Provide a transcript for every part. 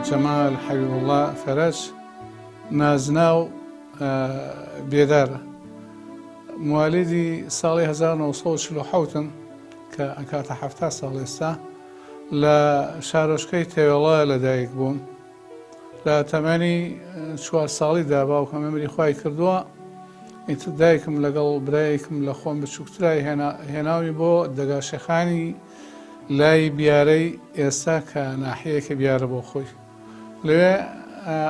جەمال حەبیبوڵڵا فەرەج نازنا و بێدارە. موالیدی ساڵی 1947م کە ئەکاتە 70 ساڵ ئێستا لە شارۆچکەی تێوەڵایە لەدایک بووم. لە تەمەنی 4 ساڵیدا باوکەم ئەمری خوای کردووە. ئیتر دایکم لەگەڵ برایەکم لە خۆم بچووکترای هێناوی بۆ دەگاشەخانی لای بیارەی ئێستا کە ناحەیەکە بیارە بۆ خۆی. لەوێ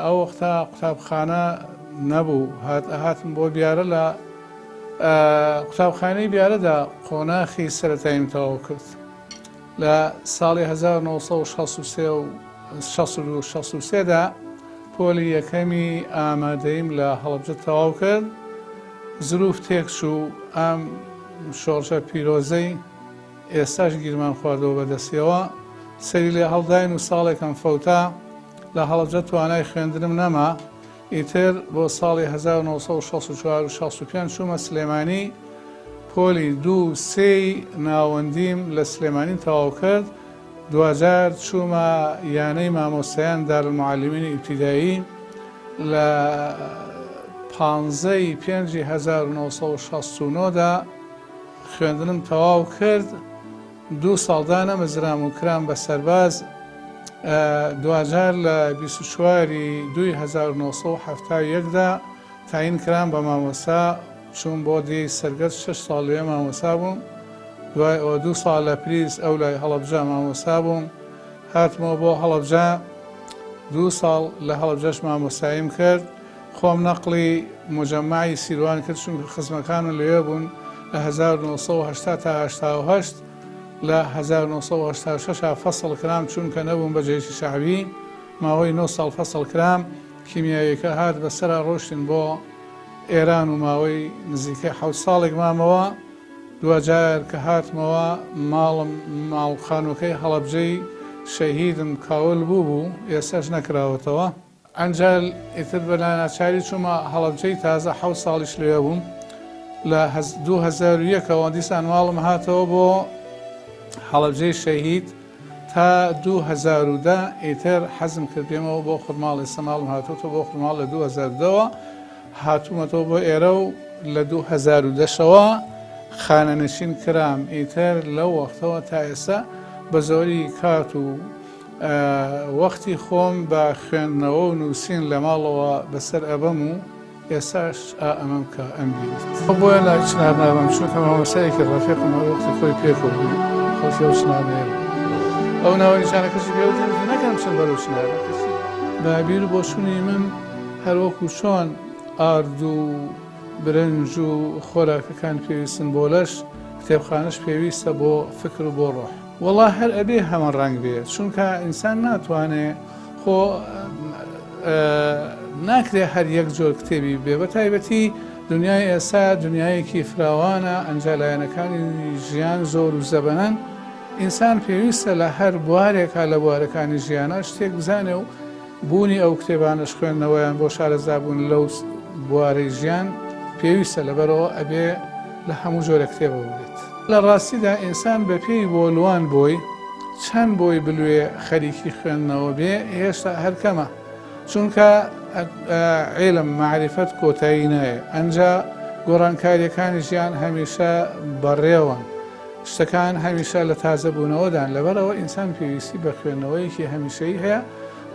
ئەو وەختا قوتابخانە نەبوو، هاتم بۆ بیارە. لە قوتابخانەی بیارەدا قۆناخی سەرەتاییم تەواو کرد. لە ساڵی 1963دا پۆلی یەکەمی ئامادەیم لە هەڵەبجە تەواو کرد. زروف تێکچوو ئەم شۆڕژە پیرۆزەی ئێستاش گیرمان خواردەوە بەدەستیەوە. سەری لێ هەڵداین و ساڵێکم فەوتا لە هەڵەبجە توانای خوێندنم نەما. ئیتر بۆ ساڵی 1964 و 65 چوومە سلێمانی. پۆلی 2-3 ناوەندیم لە سلێمانی تەواو کرد. دوجار چوومە یانەی مامۆستایان دارالمعالمینی ئیبتیدایی لە 15 پێنجی 1969دا خوێندنم تەواو کرد. 2 ساڵدا نەمەزرام و کرام بە سەرباز. دوجار لە 24 دوی 1970دا تاین کرام بە مامۆستا، چوون بۆ دی سەرگەرد 6 ساڵ لێ مامۆستا بووم. دوای ئەوە 2 ساڵ لە پریس ئەو لای هەڵەبجە مامۆستا بووم. هاتمەوە بۆ هەڵەبجە، 2 ساڵ لە هەڵەبجەش مامۆستاییم کرد. خۆم نەقلی مجەمعی سیروان کرد چونکە خزمەکانم لەوێ بوون لە 1980 تا 88. لە 1986 فەسڵ کرام چونکە نەبووم بە جێیشی شەعبی. ماوەی 9 ساڵ فەسڵ کرام. کیمیاویەکە هات بەسەرا ڕۆشتین بۆ ئێران و ماوەی نزیکەی 7 ساڵێک مامەوە. دوجار کە هاتمەوە ماڵخانوەکەی هەڵەبجەی شەهیدم کاول بوو ئێستاش نەکراوەتەوە. ئەنجال ئیتر بە ناچاری چوومە هەڵەبجەی تازە 7 ساڵیش لێ بووم. لە 2001ەوە دیسان ماڵم هاتەوە بۆ هەڵەبجەی شەهید تا 2010 ئیتر حەزم کردێمەوە بۆ خودماڵ. ئێستا ماڵم هاتووەوە بۆ خودماڵ لە 2010ەوە هاتوومەتەوە بۆ ئێرە و لە 2010ەوە خانەنشین کرام. ئیتر لەو وەختەوە تا ئێستا بە زۆری کات و وەختی خۆم بە خوێندنەوە و نووسین لە ماڵەوە بەسەر ئەبەم و ئێستاش ئەمەم کە ئەم بیت. بۆیە لا چنار نابم چونکە مامۆستایەکی ڕەفیقم وەختی خۆی پێکەوت بوو خۆشی ئەو چنارەیە بوو. ئەو ناوەی نیشانەکەشی پێوتر نەکەم چەند بەرەو چنارە کەسی بابیر و بۆچوونی من هەروەکو چۆن ئارد و برنج و خۆراکەکان پێویستن بۆ لەش، کتێبخانەش پێویستە بۆ فکر و بۆ ڕۆح. وەڵا هەر ئەبێ هەمان ڕەنگ بێت چونکە ئینسان ناتوانێت خۆ ناکرێ هەر یەک جۆر کتێبی بێ. بە تایبەتی دنیای ئێستا دنیایەکی فراوانە، ئەنجالایەنەکانی ژیان زۆر و زەبەنن. ئینسان پێویستە لە هەر بوارێکا لە بوارەکانی ژیانە شتێک بزانێ و بوونی ئەو کتێبانش خوێندنەوەیان بۆ شارەزابوون لەو بوارەی ژیان پێویستە. لەبەرەوە ئەبێ لە هەموو جۆرە کتێبەوە بێت. لە ڕاستیدا ئینسان بەپێی بۆلوان بۆی چەند بۆی بلوێ خەریکی خوێندنەوە بێ هێشتا هەرکەمە، چونکە عیلم معریفەت کۆتایی نایە. ئەنجا گۆڕانکاریەکانی ژیان هەمیشە بەڕێوەن، شتەکان هەمیشە لە تازەبوونەوەدان. لەبەرەوە ئینسان پێویستی بە خوێندنەوەیەکی هەمیشەیی هەیە.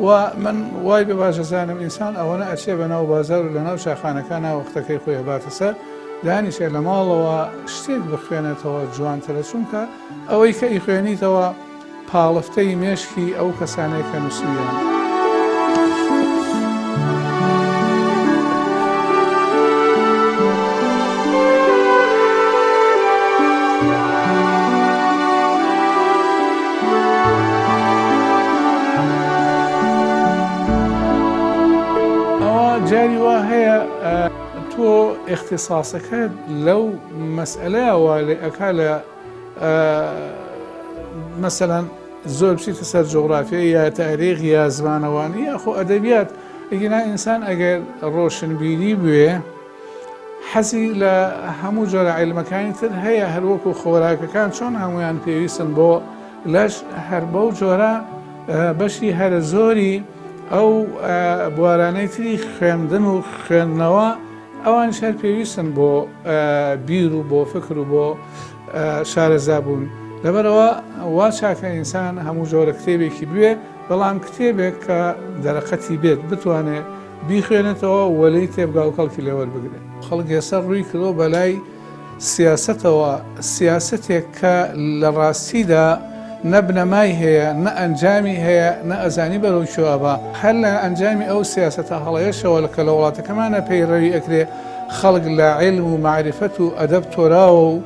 و من وای بێ باشەزانم ئینسان ئەوەنە ئەچێ بە ناو بازار و لە ناو شاخانەکان وەختەکەی خۆی باتە سەر دانیشێ لە ماڵەوە شتێک بخوێنێتەوە جوانترە، چونکە ئەوەی کە ئیخوێنیتەوە پاڵفتەی مێشکی ئەو کەسانەی کە نووسیان. جاری وا هەیە تۆ اختصاسەکەت لەو مەسئلەیەوە ئەکا لە مەسەلەن زۆر بچیتە سەر جۆغرافیا یا تاریخ یا زمانەوانی یاخۆ ئەدەبیات. ئەگەنا ئینسان ئەگەر ڕۆشنبیری بوێ حەزی لە هەموو جۆرە عیلمەکانی تر هەیە، هەروەکو خۆراکەکان چۆن هەمویان پێویستن بۆ لەش هەر بەو جۆرە بەشی هەرە زۆری ئەو بوارانەی تری خوێندن و خوێندنەوە ئەوان شەر پێویستن بۆ بیر و بۆ فکر و بۆ شارەزابوون. لەبەرەوە وا چاکە ئینسان هەموو جۆرە کتێبێکی بوێ، بەڵام کتێبێک کە دەرەقەتی بێت بتوانێت بیخوێنێتەوە وەلەی تێبگا و کەڵکی لێوەربگرێت. خەڵک ئێستا ڕووی کردۆ بەلای سیاسەتەوە، سیاسەتێک کە لە ڕاستیدا نە بنەمای هەیە، نە ئەنجامی هەیە، نە ئەزانی بەرەو شوابە. هەر لە ئەنجامی ئەو سیاسەتە هەڵەیەشەوە کە لە وڵاتەکەمانە پەیڕەوی ئەکرێ، خەڵک لە عیلم و معرفەت و ئەدەب تۆراوە و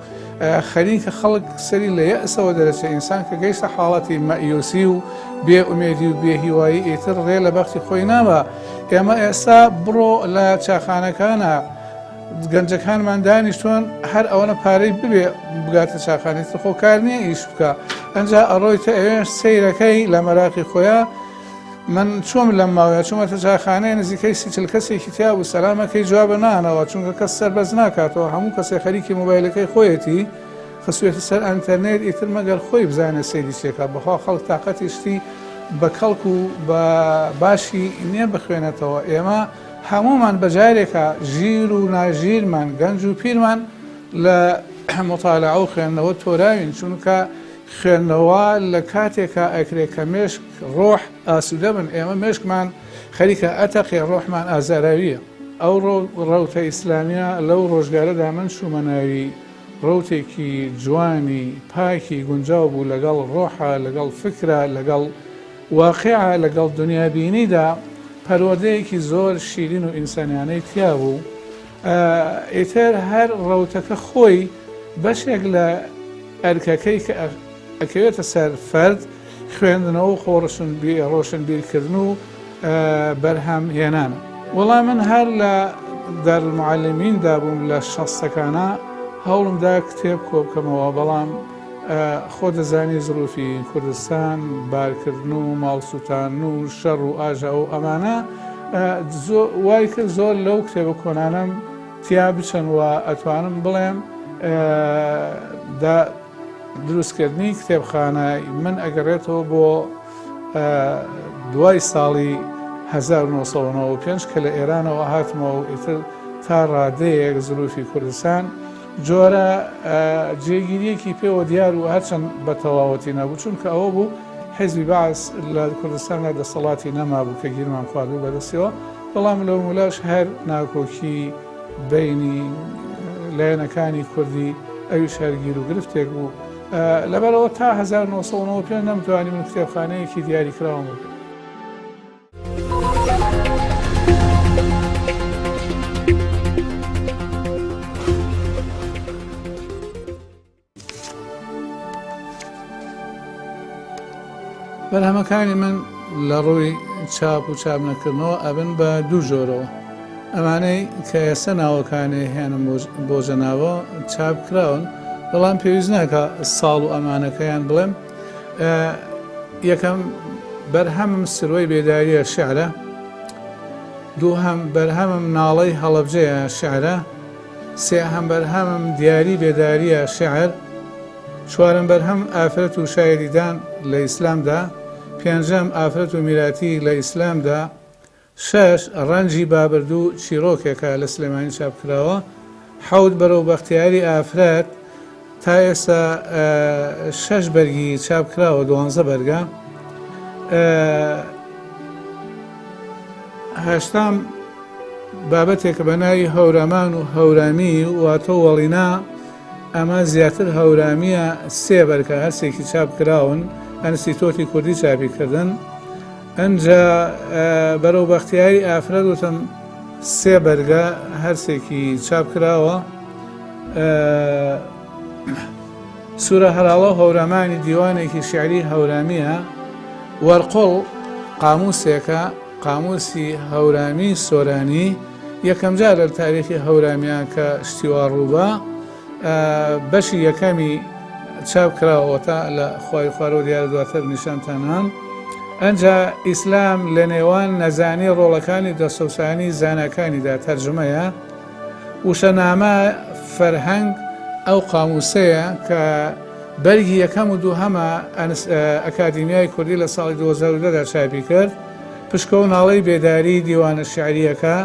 خەریکە خەڵک سەری لە یەئسەوە دەرەچێت. ئینسان کە گەیشتە حاڵەتی مەئیوسی و بێ ئومێدی و بێهیوایی ئیتر ڕێ لە بەختی خۆی نابە. ئێمە ئێستا بڕۆ لە چاخانەکانە گەنجەکانمان دانیشتوان هەر ئەوەنە پارەی ببێ بگاتە چاخانێتی خۆ کار نییە ئیش بکە. ئەنجا ئەڕۆیتە ئێوێش سەیرەکەی لە مەراقی خۆیان. من چۆم لەم ماوەیە چوومەتە چاخانەیە نزیکەی 30 کەسێکی تیا بوو، سەلامەکەی جوابە نانەوە، چونکە کەس سەربەز ناکاتەوە، هەموو کەسێک خەریکی مۆبایلەکەی خۆیەتی خسوێتە سەر ئەنتەرنێت ئیتر مەگەر خۆی بزانێت سەیری چێکە. بەخوا خەڵک تااقەتی شتی بە کەڵک و بە باشی نییە بخوێنێتەوە. ئێمە هەمومان بەجارێکە ژیر و ناژیرمان، گەنج و پیرمان لە مطالعە و خوێندنەوە تۆراوین، چونکە خوێندنەوە لە کاتێکە ئەکرێت کە مێشک ڕۆح ئاسوودە بن. ئێمە مێشکمان خەریکە ئەتەقێ ڕۆحمان ئازاراویە. ئەو ڕەوتە ئیسلامیە لەو ڕۆژگارەدا من شومەناوی ڕەوتێکی جوانی پاکی گونجاو بوو لەگەڵ ڕۆحە، لەگەڵ فکرە، لەگەڵ واقعە، لەگەڵ دنیابینیدا پەروەردەیەکی زۆر شیرین و ئینسانیانەی تیا بوو. ئیتر هەر ڕەوتەکە خۆی بەشێک لە ئەرکەکەی کە ئەکەوێتە سەر فەرد خوێندنەوە و ڕۆشن بیرکردن و بەرهەم هێنانە. وەڵام من هەر لە دەرمعلمیندا بووم لە 60ەکانە هەوڵمدا کتێب کۆ بکەمەوە، بەڵام خۆ دەزانی زروفی کوردستان، بارکردن و ماڵسووتان و شەڕ و ئاژا و ئەمانە وای کرد زۆر لەو کتێبە کۆنانم تیا بچەن و ئەتوانم بڵێم دروستکردنی کتێبخانە من ئەگەڕێتەوە بۆ دوای ساڵی 1995 کە لە ئێرانەوە هاتمەوە و ئیتر تا ڕادەیەک زروفی کوردستان جۆرە جێگیریەکی پێوە دیار و هەرچەند بە تەواوەتی نەبوو، چونکە ئەوە بوو حیزبی بەعس لە کوردستاندا دەسەڵاتی نەمابوو کە گیرمان خواردوو بەدەستەوە. بەڵام لەو مولاش هەر ناکۆکی بینی لایەنەکانی کوردی ئەویش هەرگیر و گرفتێک بوو. لەبەرەوە تا 1995 نەمتوانی من کتێبخانەیەکی دیاریکراوم بکەم. بەرهەمەکانی من لە ڕووی چاپ و چاپ نەکردنەوە ئەبن بە دوو جۆرەوە. ئەمانەی کە ئێستا ناوەکانی هێنم بۆ جەناوە چاپ کراون، بەڵام پێویست ناکە ساڵ و ئەمانەکەیان بڵێم. یەکەم بەرهەمم سروەی بێداریە شیعرە، دووهەم بەرهەمم ناڵەی هەڵەبجەیە شیعرە، سێهەم بەرهەمم دیاری بێداریە شیعر، چوارم بەرهەم ئافرەت و شاعریدان لە ئیسلامدا، پێنجەم ئافرەت و میراتی لە ئیسلامدا، شەش ڕەنجی بابردوو چیرۆکێکە لە سلێمانی چاپکراوە، حەوت بەرەو بەختیاری ئافرەت تا ئێستا 6 بەرگی چاپکراوە، 12 بەرگە. هەشتام بابەتێکە بە ناوی هەورامان و هەورامی واتۆ وەڵینا، ئەمە زیاتر هەورامیە، 3 بەرگە هەرسێکی چاپکراون، ئەنسی تۆتی کوردی چاپیکردن. ئەنجا بەرەو بەختیاری ئافرەت وتم 3 بەرگە هەرسێکی چاپکراوە. سوورە هەراڵە هەورامانی دیوانێکی شیعری هەورامیە. وەرقۆڵ قاموسێکە، قاموسی هەورامی سۆرانی، یەکەم جار لە تاریخی هەورامیان کە شتیوا ڕووبە بەشی یەکەمی چاپ کراوەتە لە خوای خوارەوە دیارە دواتر نیشانتانان. ئەنجا ئیسلام لە نێوان نەزانی ڕۆڵەکانی دەسەوسانی زانەکانیدا تەرجمەیە. وشەنامە فەرهەنگ ئەو قاموسەیە کە بەرگی یەکەم و دووهەمە ئەکادیمیای کوردی لە ساڵی 2010دا چاپی کرد. پشکە و ناڵەی بێداری دیوانە شیعریەکە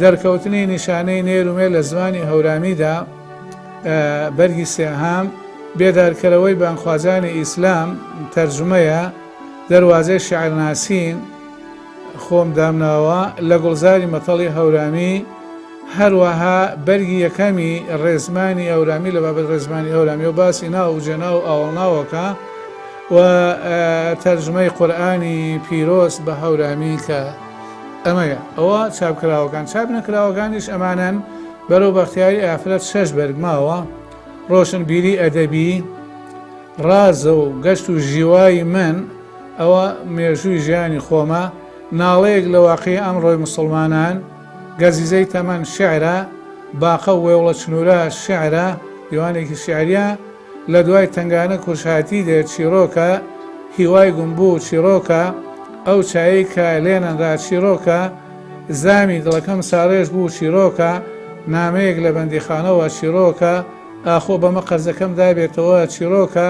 دەرکەوتنی نیشانەی نێرومێ لە زمانی هەورامیدا بەرگی سێهام بێدارکەرەوەی بانخوازانی ئیسلام تەرجمەیە دەواازەی شیعرناسین خۆم دامناوە لە گوڵزاری مەتەڵی هەورامی هەروەها بەرگی یەکەمی ڕێزمانی ئەورامی لە بابەت ڕێزمانی ئەورامی و باسی ناو و جێنا و ئاوەڵناوەکە و تەرجمەی قورئانی پیرۆز بە هەورامی کە ئەمەیە ئەوە چاپکراوەکان چاپ نەکراوەکانیش ئەمانەن بەرەو بەختیاری ئافرەت 6 بەرگماوە ڕۆشنبیری ئەدەبی ڕازە و گەشت و ژیوای من ئەوە مێژووی ژیانی خۆمە ناڵەیەک لە واقعی ئەمڕۆی مسلمانان گەزیزەی تەمەن شعرە باقە و وێوڵە چنوورە شعرە دیوانێکی شعریە لە دوای تنگانە کوشهاتی دێ چیرۆکە هیوای گومبوو چیرۆکە ئەو چایی کە لێنەندا چیرۆکە زامی دڵەکەم ساڕێژ بوو چیرۆکە نامەیەک لە بەندیخانەوە چیرۆکە ئاخۆ بەمە قەرزەکەم دابێتەوە چیرۆکە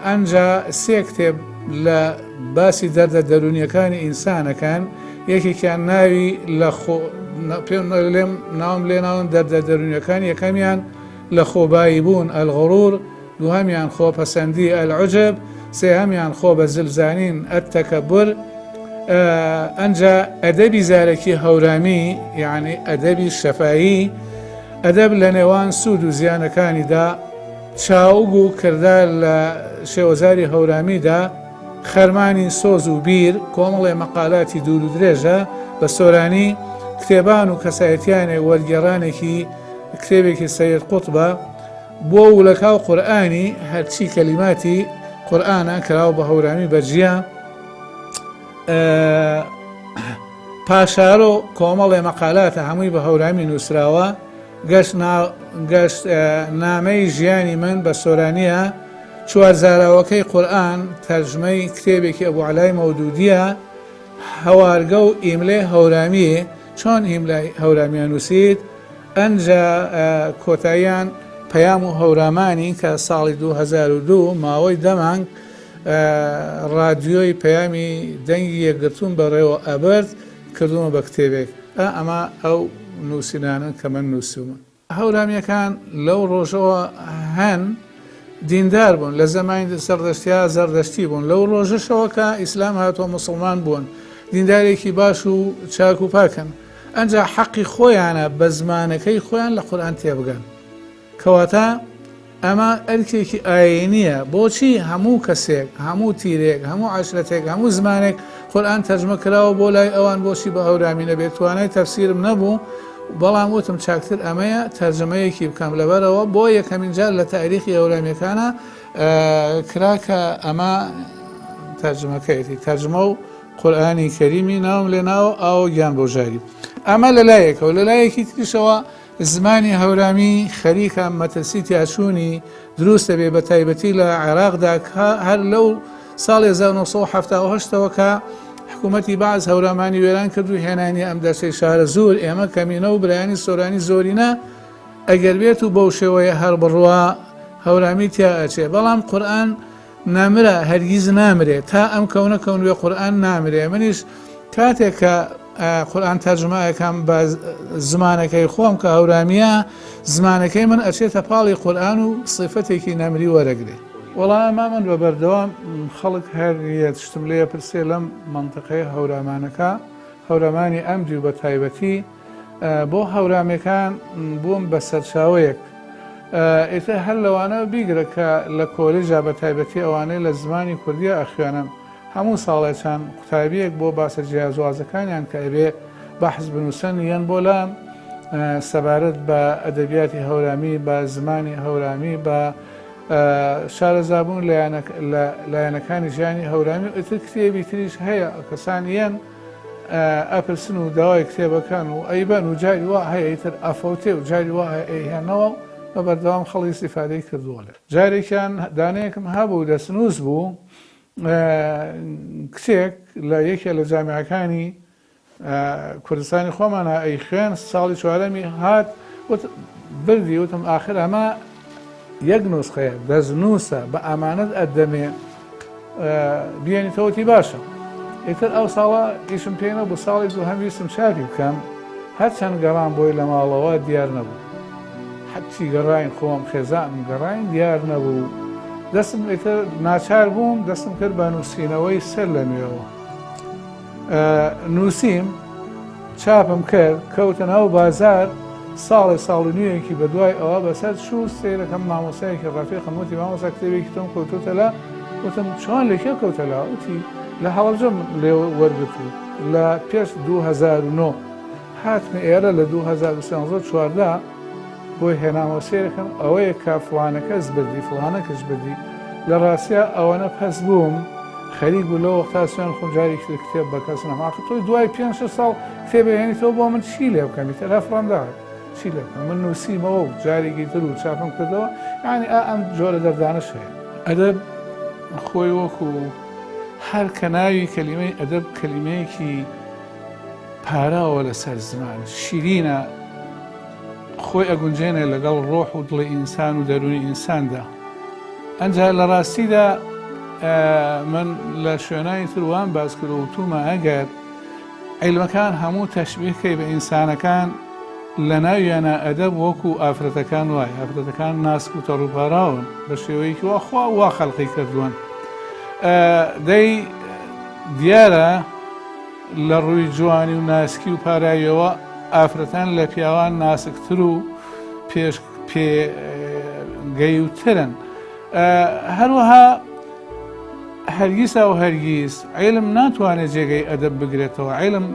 ئەنجا سێ کتێب لە باسی دەردە دەرونیەکانی ئینسانەکان یەکێکیان ناوی لە لێم ناوم لێ ناون دەردە دەرونیەکان یەکەمیان لە خۆبایی بوون ئەلغڕور دووهەمیان خۆپەسەندی ئەلعوجب سێهەمیان خۆ بە زلزانین ئەتەکەبر ئەنجا ئەدەبی زارەکی هەورامی یعنی ئەدەبی شەفایی ئەدەب لە نێوان سوود و زیانەکانیدا چاوگ و کردار لە شێوەزاری هەورامیدا خەرمانی سۆز و بیر کۆمەڵێ مەقالاتی دوور و درێژە بە سۆرانی کتێبان و کەسایەتیانێک وەرگێڕانێکی کتێبێکی سەید قوتبە بۆ وولەکاو قورئانی هەرچی کەلیماتی قورئانە کراوە بە هەورامی بەرجیە پاشارۆ کۆمەڵێ مەقالاتە هەمووی بە هەورامی نووسراوە گەشت نامەی ژیانی من بە سۆرانیە چوارزاراوەکەی قورئان تەرجمەی کتێبێکی ئەبوعەلای مەودودیە هەوارگە و ئیملێ هەورامیە چۆن ئیملای هەورامیان نووسیت ئەنجا کۆتاییان پەیام و هەورامانی کە ساڵی 2002 ماوەی دەمانگ ڕادیۆی پەیامی دەنگی یەکگرتوون بەڕێوە ئەبرد کردومە بە کتێبێک ئەمە ئەو نووسینانن کە من نووسومە هەورامیەکان لەو ڕۆژەوە هەن دیندار بوون لە زەمانی سەردەشتیا زەردەشتی بوون لەو ڕۆژەشەوە کە ئیسلام هاتووە مسلمان بوون دیندارێکی باش و چاک و پاکن ئەنجا حەقی خۆیانە بە زمانەکەی خۆیان لە قورئان تێبگەن کەواتە ئەمە ئەرکێکی ئاینیە بۆچی هەموو کەسێک هەموو تیرێک هەموو عەشرەتێک هەموو زمانێک قورئان تەرجمە کراوە بۆ لای ئەوان بۆچی بە هەورامی نەبێت توانای تەفسیرم نەبوو بەڵام وتم چاکتر ئەمەیە تەرجمەیەکی بکەم لەبەرەوە بۆ یەکەمین جار لە تاریخی هەورامیەکانە کراکە ئەمە تەرجمەکەیەتی تەرجمە و قورئانی کەریمی ناوم لێ ناوە ئاو گیان بۆ ژاری ئەمە لەلایەکە و لەلایەکی تریشەوە زمانی هەورامی خەریکە مەترسی تیاچوونی دروستە بێ بە تایبەتی لە عێراقدا هەر لەو ساڵی 1970ەوە کە حکوومەتی باز هەورامانی وێران کرد و هێنانی ئەم دەرسەی شارە زۆر ئێمە کەمینە و برایانی سۆرانی زۆرینە ئەگەر بێت و بەو شێوەیە هەر بڕوا هەورامی تیا ئەچێ بەڵام قورئان نامرە هەرگیز نامرێت تا ئەم کەونە کەونوێ قورئان نامرێ منیش کاتێک کە قورئان تەرجمەیەکەم بە زمانەکەی خۆم کە هەورامیە زمانەکەی من ئەچێتە پاڵی قورئان و صیفەتێکی نەمری وەرەگرێ وەڵام من بە بەردەوام خەڵک هەر شتم لێ پرسێ لەم مەنتقەی هەورامانەکە هەورامانی ئەمدی و بە تایبەتی بۆ هەورامەکان بووم بە سەرچاوەیەک ئێتە هەر لەوانە بیگرە کە لە کۆلێژا بە تایبەتی ئەوانەی لە زمانی کوردیە ئەخوێنن هەموو ساڵێکیان قوتابیەک بۆ باسە جیاوازەکانیان کە ئەبێ بەحث بنووسن یان بۆ لام سەبارەت بە ئەدەبیاتی هەورامی بە زمانی هەورامی بە شارەزابوون لایەنەکانی ژیانی هەورامی و ئیتر کتێبی تریش هەیە کەسانیان ئەپرسن و داوای کتێبەکان و ئەیبەن و جاری وا هەیە ئیتر ئەفەوتێ و جاری وا ئەیهێنەوە بە بەردەوام خەڵی استیفادەی کردووە لێ جارێکیان دانەیەکم هەبوو دەسنووس بوو کچێک لە یەکێ لە جامعەکانی کوردستانی خۆمانە ئەی خوێن ساڵی چوارەمی هات بردی وتم ئاخر ئەمە یەک نوسخەیە دەستنووسە بە ئامانەت ئەدەمێ بیێنیتەوەتی باشە. ئیتر ئەو ساڵە ئیشم پێێنە بۆ ساڵی دووهەم ویستم چاکی بکەم، هەرچەند گەڕام بۆی لە ماڵەوە دیار نەبوو، حەچی گەڕاین خۆم خێزانم گەڕاین دیار نەبوو. دەستم ئیتر ناچار بووم، دەستم کرد بە نووسینەوەی سەر لە نوێەوە نووسیم، چاپم کرد، کەوتە ناو بازار. ساڵی نوێیەکی بە دوای ئەوە بەسەر چوو سێرەکەم مامۆسایەکی ڕافێقم وتی مامۆسا کتێبێکی تۆم کەوتوتە لە، وتم چۆن لەکێ کەوتە لا؟ وتی لە هەوڵجەم لێ وەرگرت لە پێش 2009 هاتمە ئێرە لە 2014 بۆی هێنامەوە سێرەکەم ئەوەیە کە فڵانە کەس بردی فڵانە کەس بردی. لە ڕاستیە ئەوەنە پەس بووم خەریک بوو لەوە وەختا سوێن خۆم جارێکی کتێب بە کەس نەماق تۆی دوای 5 ساڵ کتێبە هێنیتەوە بۆ من چی لێ بکەم؟ تەلا فڕەنداوە چی لێ بکەم؟ من نووسیمەوە و جارێکی تر و چاپم کردەوە. یعنی ئەم جۆرە دەردانش هەیە. ئەدەب خۆی وەکو هەر کە ناوی کەلیمەی ئەدەب کەلیمەیەکی پاراوە لەسەر زمان، شیرینە، خۆی ئەگونجێنێ لەگەڵ ڕۆح و دڵی ئینسان و دەرونی ئینساندا. ئەنجا لە ڕاستیدا من لە شوێنانی تر وان باس کرد و تومە ئەگەر عیلمەکان هەموو تەشبیهکەی بە ئینسانەکان لە ناویانە ئەدەب وەکو ئافرەتەکان وایە، ئافرەتەکان ناسک و تەڕووپاراون بە شێوەیەکی واخوا وا خەڵقی کردووەن. دەی دیارە لە ڕووی جوانی و ناسکی و پاراییەوە ئافرەتان لە پیاوان ناسکتر و پێگەیوترن. هەروەها هەرگیسا و هەرگیز عیلم ناتوانێت جێگەی ئەدەب بگرێتەوە. عیلم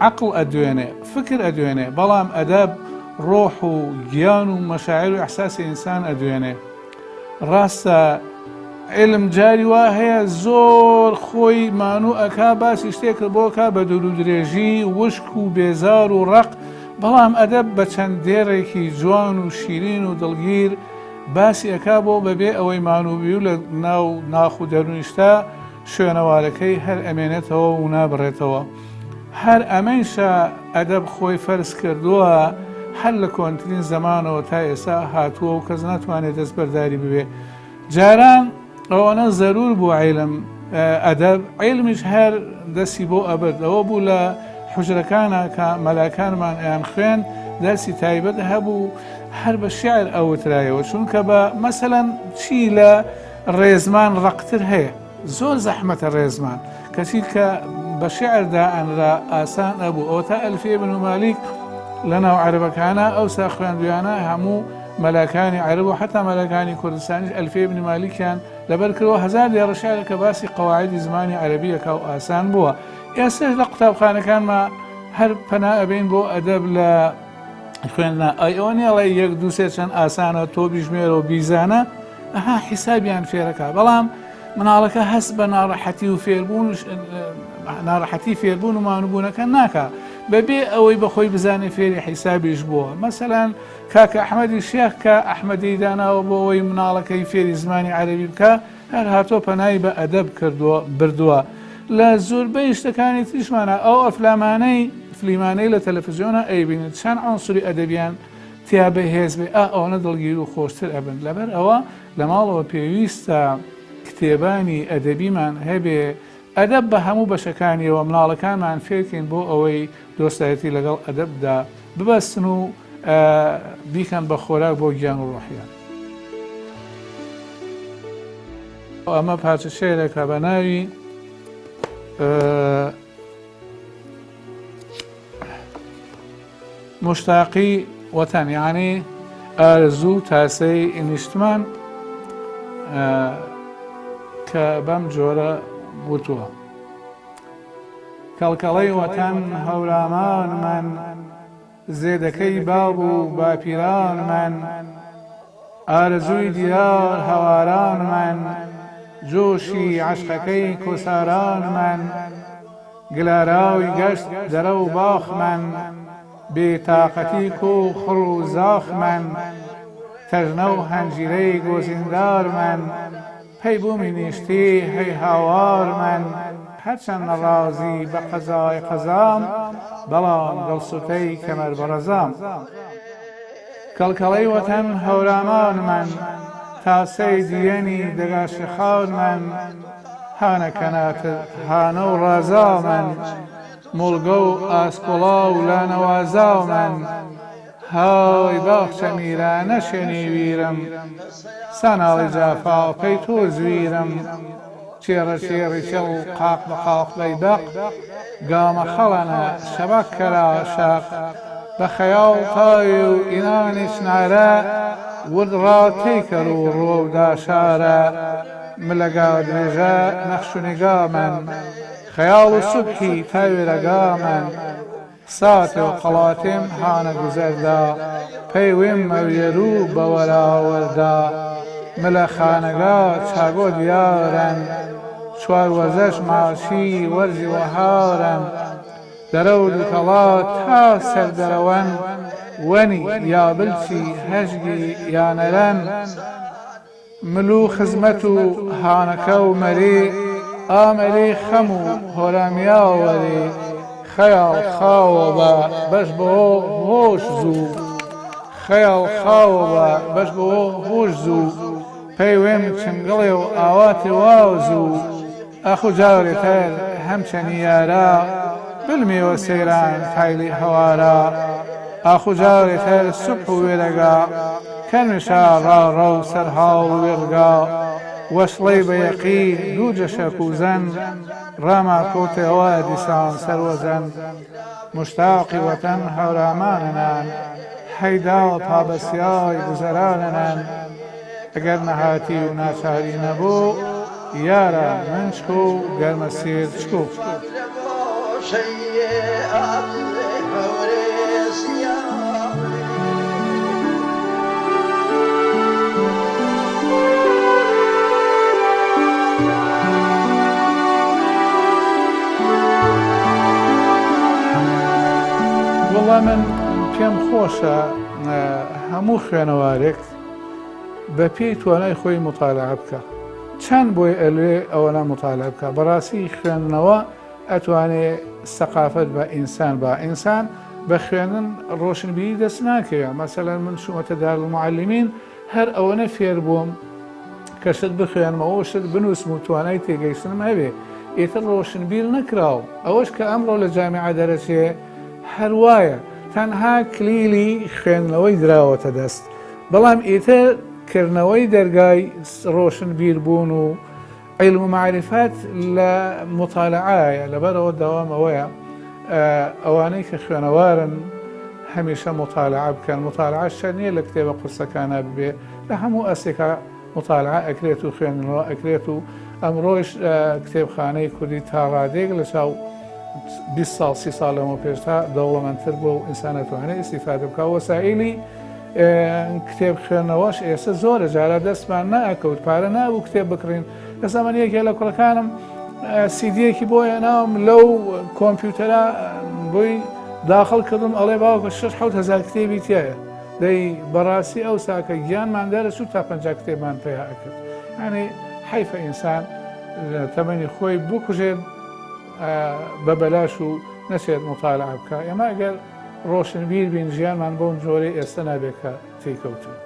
عەقڵ ئەدوێنێ، فکر ئەدوێنێ، بەڵام ئەدەب ڕۆح و گیان و مەشاعیر و ئەحساسی ئینسان ئەدوێنێ. ڕاستە عیلم جاری وا هەیە زۆر خۆی مانوو ئەکا باسی شتێکە بۆکە بە دوور و درێژی وشک و بێزار و ڕق، بەڵام ئەدەب بە چەند دێڕێکی جوان و شیرین و دڵگیر باسی ئەکا بۆ بەبێ ئەوەی مانووبی و لە ناو ناخ و دەرونیشتا شوێنەوارەکەی هەر ئەمێنێتەوە و نابڕێتەوە. هەر ئەمەیشە ئەدەب خۆی فەرز کردووە هەر لە کۆنترین زەمانەوە تا ئێستا هاتووە و کەس ناتوانێت دەست بەرداری ببێ. جاران ئەوەنە زەرور بوو عیلم ئەدەب، عیلمیش هەر دەستی بۆ ئەبرد. ئەوە بوو لە حوجرەکانە کە مەلاکانمان ئەیان خوێن دەرسی تایبەت هەبوو هەر بە شیعر ئەوترایەوە، چونکە بە مەسەلەن چی لە ڕێزمان ڕقتر هەیە، زۆر زەحمەتە ڕێزمان، کەچی کە بە شیعردا ئەنرا ئاسان ئەبوو. ئەوە تا ئەلفیە بن مالیک لە ناو عەرەبەکانە ئەوسا خوێندویانە هەموو مەلاکانی عەرەب و حتا مەلاکانی کوردستانیش ئەلفیە بن مالیکیان لەبەر کردەوە. هەزار دیارە شیعرە کە باسی قەواعیدی زمانی عەرەبیەکە و ئاسان بووە. ئێستاش لە قوتابخانەکانمە هەر پەنا ئەبین بۆ ئەدەب لە خوێندنا. ئەوە نیەڵێ یەک دوو سێ چەند ئاسانە تۆ بیژمێرە و بیزانە، ئەها حیسابیان فێرەکە، بەڵام مناڵەکە هەست بە ناڕەحەتی و فێربوون ناڕەحەتی فێربوون و مانوبوونەکە ناکە بەبێ ئەوەی بەخۆی بزانێ فێری حیسابیش بووە. مەسەلەن کاکە ئەحمەدی شێخ کە ئەحمەدی داناوە بۆ ئەوەی مناڵەکەی فێری زمانی عەرەبی بکە، هەر هاتۆ پەنای بە ئەدەب بردووە. لە زۆربەی شتەکانی تریشمانە ئەو فلیمانەی لە تەلەڤیزیۆنە ئەیبینێت چەند عەنسوری ئەدەبیان تیا بەهێز بێ، ئەوەنە دڵگیر و خۆشتر ئەبن. لەبەر ئەوە لە ماڵەوە پێویستە کتێبانی ئەدەبیمان هەبێ، ئەدەب بە هەموو بەشەکانیەوە مناڵەکانمان فێرکەین بۆ ئەوەی دۆستایەتی لەگەڵ ئەدەبدا ببەستن و بیکەن بە خۆراک بۆ گیان و ڕۆحیان. ئەمە پارچە شێعرێکە بە ناوی مشتاقی وەتەن، یعنی ئارزوو تاسەی نیشتمان کە بەم جۆرە وتووە: کەڵکەڵەی وەتەن هەورامان من، زێدەکەی باب و باپیران من، ئارزووی دیار هەواران من، جۆشی عەشقەکەی کۆساران من، گلەراوی گەشت دەرە و باخ من، بێتاقەتی کۆ خڕ و زاخ من، تەژنە و هەنجیرەی گۆزیندار من، پەی بوومی نیشتی هەی هاوار من، هەرچەند نەڕازی بە قەزای قەزام، بەڵام دڵسوتەی کەمەر بەڕەزام. کەڵکەڵەی وەتەن هەورامان من، تاسەی دیێنی دەگاشە خاون من هانە کەناتر هانە و ڕازا من مڵگە و ئاسکۆڵا و لانەوازا من هاوی باخچە میرانە شوێنی ویرم ساناڵی جافا و پەی تۆ زویرم چێڕە چێڕی چێڵ قاق بە قاق بەیدەق گامە خەڵەنە شەبەک کەرا شاق بە خەیاڵ تاوی و ئینانیش نارە ورد ڕاتەی کەر و ڕۆودا شارە ملەگا درێژە نەخش و نیگا من خەیاڵ و سوبحی تاوێرەگا من ساتێ و قەڵاتێم هانە گوزەردا پەیوێم مەوێرو بەوەراوەردا ملە خانەگا چاگۆ دیارن چوار وەزەش ماشی وەرزی وەهارن دەرە و دووکەڵا تا سەردەرەوەن وەنی یا بلچی هەژگی یانەرەن ملو خزمەت و هانەکە و مەرێ ئامەرێ خەم و هۆرامیا وەرێ خەیاڵ خاوە بە بەش بەوە هۆش زوو خەیاڵ خاوە بە بەش بەوە هۆش زوو پەیوێم چنگڵێ و ئاواتی واوزوو ئەخ و جاورێتەر هەمچەنی یارە بلمێوە سەیران تایلی هەوارە ئاخ و جاورێتەر سوبح و وێرەگا کەنوێشا ڕاڕە و سەرهاڵ و وێڕگا وەشڵەی بە یەقی دوو جەشەک و زەن ڕاما کۆتەوە دیسان سەروەزەن مشتاقی وەتەن هەورامانەنان هەیدا و پابەسیای گوزەرانەنان ئەگەر نەهاتی و ناچاری نەبوو یارە من چکۆ و گەرمە سێر چکۆ وەڵا من پێم خۆشە هەموو خوێنەوارێک بە پێی توانای خۆی مطالعە بکە چەند بۆی ئەلوێ ئەوەنە مطالعە بکە بەڕاستی خوێندنەوە ئەتوانێت سەقافەت بە ئینسان بە ئینسان بە خوێندن ڕۆشنبیری دەست ناکەوێت مەسەلەن من چوومەتە دارالمعەلمین هەر ئەوەنە فێر بووم کە شت بخوێنمەوە شت بنووسم و توانای تێگەیشتنم هەبێ ئێتر ڕۆشنبیر نەکراو ئەوەش کە ئەمڕۆ لە جامعە دەرەچێ هەروایە تەنها کلیلی خوێندنەوەی دراوەتە دەست بەڵام ئیتر کردنەوەی دەرگای ڕۆشنبیر بوون و عیلم و معرفەت لە مطالعایە لەبەرەوە دەوامەوەیە ئەوانەی کە خوێنەوارن هەمیشە مطالعە بکەن مطالعە شەر نییە لە کتێبە قورسەکانە ببێ لە هەموو ئەسێکە مطالعە ئەکرێت و خوێندنەوە ئەکرێت و ئەمڕۆیش کتێبخانەی کوردی تا ڕادێک لە چاو 20 ساڵ 30 ساڵ لەمە پێشتا دەوڵەمەندتر بۆ و ئینسانەتوانێت ئیستیفادە بکە وەسایلی کتێب خوێندنەوەش ئێستا زۆرە جارە دەستمان ناکەوت پارە نابوو کتێب بکڕین لە زەمانەیەکێ لە کوڕەکانم سیدیەکی بۆ هێناوم لەو کۆمپیوتەرە بۆی داخڵ کردم ئەڵێ باوکە 6-7 هەزار کتێبی تایە دەی بەڕاستی ئەو ساکە گیانمان دەرەچوو تا 50 کتێبمان پێیا کرد یعنی حیفە ئینسان تەمەنی خۆی بکوژێت بە بەلاش و نەچێت مطالعە بکە ئێمە ئەگەر ڕۆشنبیر بین ژیانمان بۆم جۆرەی ئێستا نابێت کە تێکەوتون